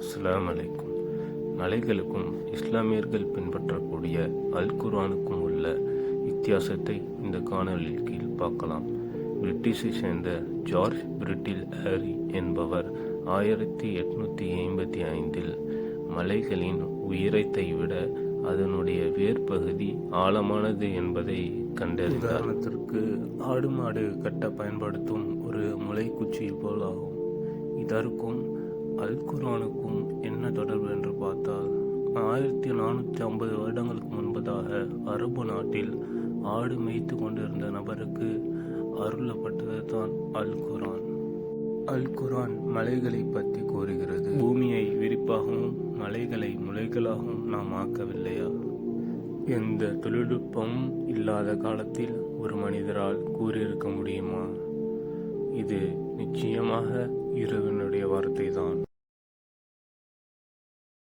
அஸ்ஸலாமு அலைக்கும். மலைகளுக்கும் இஸ்லாமியர்கள் பின்பற்றக்கூடிய அல் குர்ஆனுக்கும் உள்ள வித்தியாசத்தை இந்த காணொலியில் கீழ் பார்க்கலாம். பிரிட்டிஷை சேர்ந்த ஜார்ஜ் பிரிட்டில் ஹேரி என்பவர் 1885 மலைகளின் உயரத்தை விட அதனுடைய வேர்பகுதி ஆழமானது என்பதை கண்டறிந்தார். உதாரணத்திற்கு ஆடு மாடு கட்ட பயன்படுத்தும் ஒரு முளைக்குச்சி போல் ஆகும். இதற்கும் அல் குர்ஆனுக்கும் என்ன தொடர்பு என்று பார்த்தால் 1450 வருடங்களுக்கு முன்பதாக அரபு நாட்டில் ஆடு மேய்த்து கொண்டிருந்த நபருக்கு அருளப்பட்டது தான் அல் குர்ஆன். அல் குர்ஆன் மலைகளை பற்றி கூறுகிறது. பூமியை விரிப்பாகவும் மலைகளை முளைகளாகவும் நாம் ஆக்கவில்லையா? எந்த தொழில்நுட்பமும் இல்லாத காலத்தில் ஒரு மனிதரால் கூறியிருக்க முடியுமா? இது நிச்சயமாக இறைவனுடைய வார்த்தை தான்.